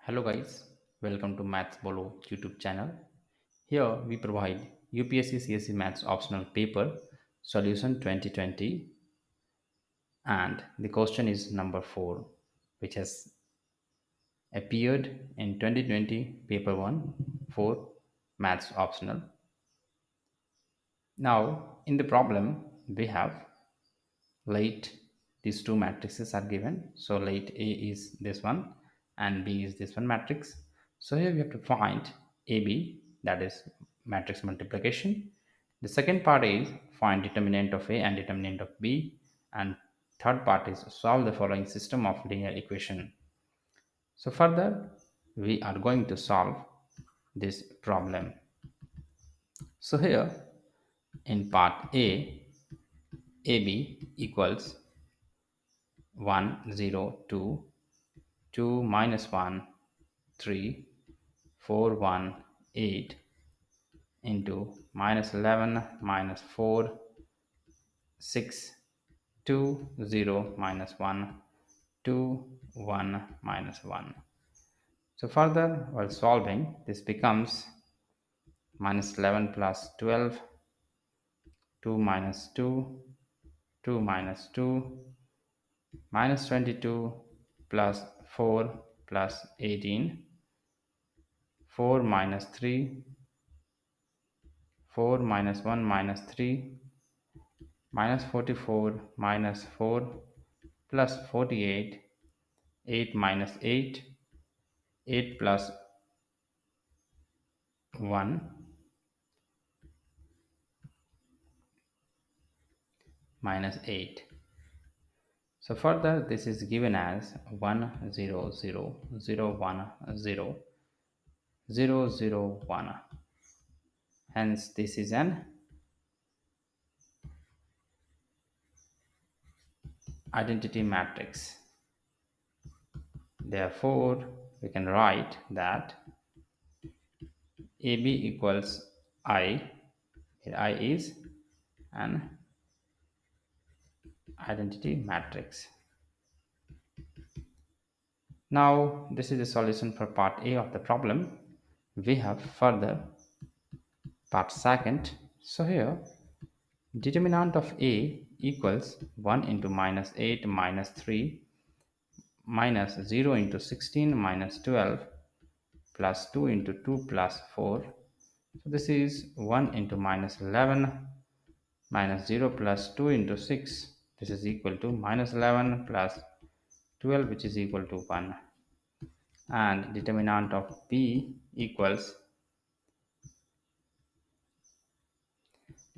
Hello guys, welcome to Maths Bolo YouTube channel. Here we provide UPSC CSE Maths optional paper solution 2020 and the question is number 4 which has appeared in 2020 paper 1 for Maths optional. Now in the problem we have let these two matrices are given, so let A is this one and B is this one matrix. So here we have to find AB, that is matrix multiplication. The second part is find determinant of A and determinant of B, and third part is solve the following system of linear equation. So further we are going to solve this problem. So here in part A, AB equals 1 0 2 2 minus 1 3 4 1 8 into minus 11 minus 4 6 2 0 minus 1 2 1 minus 1. So further while solving this becomes minus 11 plus 12 2 minus 2 2 minus 2 minus 22 plus 4 plus 18 4 minus 3 4 minus 1 minus 3 minus 44 minus 4 plus 48 8 minus 8 8 plus 1 minus 8. So further this is given as 1 0 0 0 1 0 0 0 1. Hence this is an identity matrix. Therefore we can write that AB equals I, here I is an identity matrix. Now this is the solution for part A of the problem. We have further part second. So here determinant of A equals 1 into minus 8 minus 3 minus 0 into 16 minus 12 plus 2 into 2 plus 4. So this is 1 into minus 11 minus 0 plus 2 into 6. This is equal to minus 11 plus 12, which is equal to 1. And determinant of B equals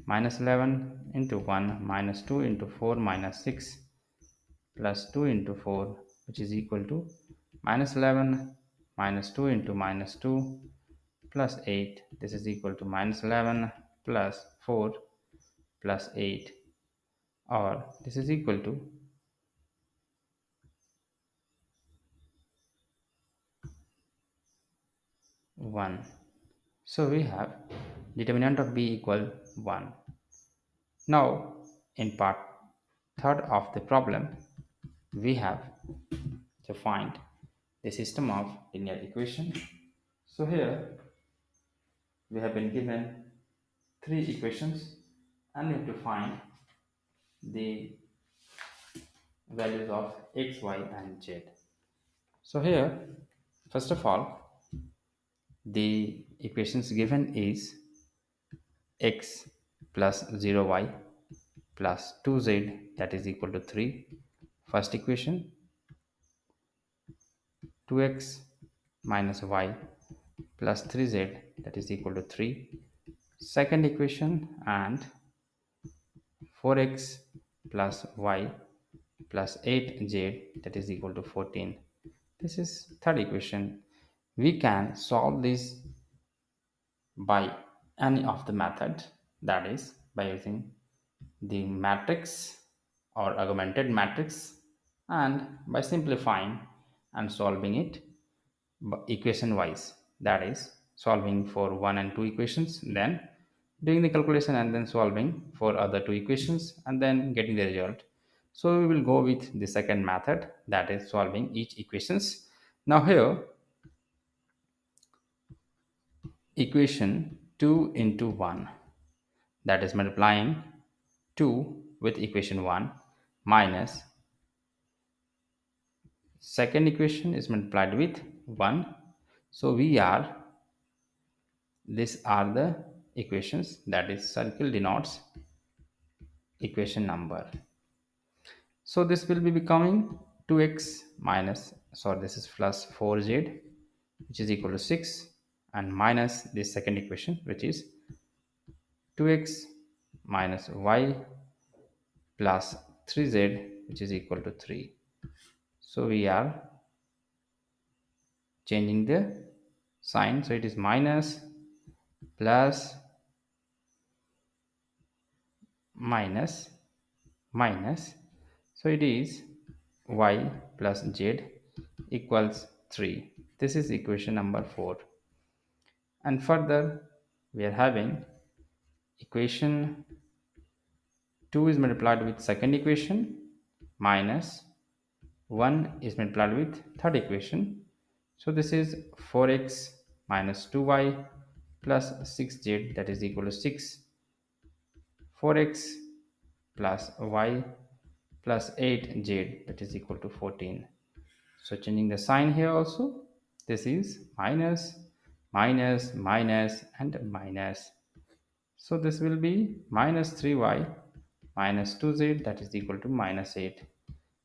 minus 11 into 1 minus 2 into 4 minus 6 plus 2 into 4, which is equal to minus 11 minus 2 into minus 2 plus 8. This is equal to minus 11 plus 4 plus 8, or this is equal to 1. So we have determinant of B equal 1. Now in part third of the problem we have to find the system of linear equation. So here we have been given three equations and we have to find the values of x, y and z. So here first of all the equations given is x plus 0y plus 2z, that is equal to 3. First equation 2x minus y plus 3z, that is equal to 3. Second equation, and 4x plus y plus 8z, that is equal to 14. This is third equation. We can solve this by any of the method, that is by using the matrix or augmented matrix, and by simplifying and solving it equation wise, that is solving for 1 and 2 equations, then doing the calculation and then solving for other 2 equations and then getting the result. So we will go with the second method, that is solving each equations. Now here equation 2 into 1, that is multiplying 2 with equation 1 minus second equation is multiplied with 1. So we are, these are the equations, that is circle denotes equation number. So this will be becoming 2x minus, sorry, this is plus 4z, which is equal to 6, and minus this second equation, which is 2x minus y plus 3z, which is equal to 3. So we are changing the sign, so it is minus plus minus minus, so it is y plus z equals 3. This is equation number 4. And further we are having equation 2 is multiplied with second equation minus 1 is multiplied with third equation. So this is 4x minus 2y plus 6z, that is equal to 6. 4x plus y plus 8z, that is equal to 14. So changing the sign here also, this is minus minus minus and minus. So this will be minus 3y minus 2z, that is equal to minus 8.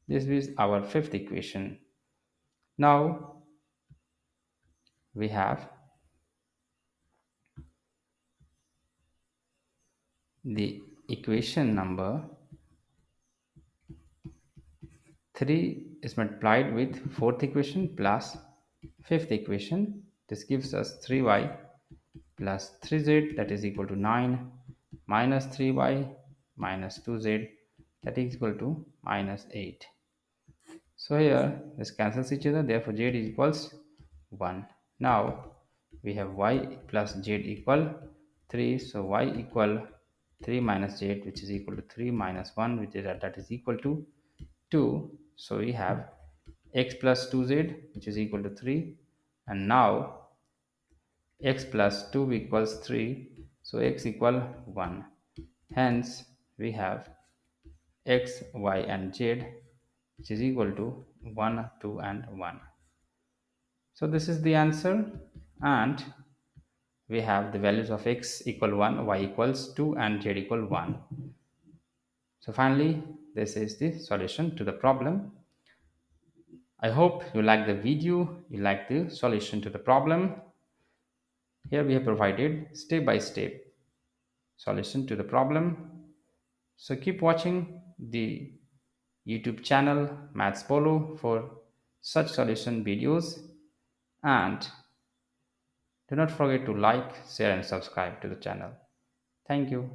This is our fifth equation. Now we have the equation number 3 is multiplied with fourth equation plus fifth equation. This gives us 3y plus 3z, that is equal to 9, minus 3y minus 2z, that is equal to minus 8. So here this cancels each other, therefore z equals 1. Now we have y plus z equal 3, so y equal 3 minus z, which is equal to 3 minus 1, which is that is equal to 2. So we have x plus 2z, which is equal to 3, and now x plus 2 equals 3, so x equal 1. Hence we have x, y and z, which is equal to 1, 2 and 1. So this is the answer, and we have the values of x equal 1, y equals 2 and z equal 1. So finally this is the solution to the problem. I hope you like the video, you like the solution to the problem. Here we have provided step-by-step solution to the problem. So keep watching the YouTube channel Maths Polo for such solution videos, and do not forget to like, share and subscribe to the channel. Thank you.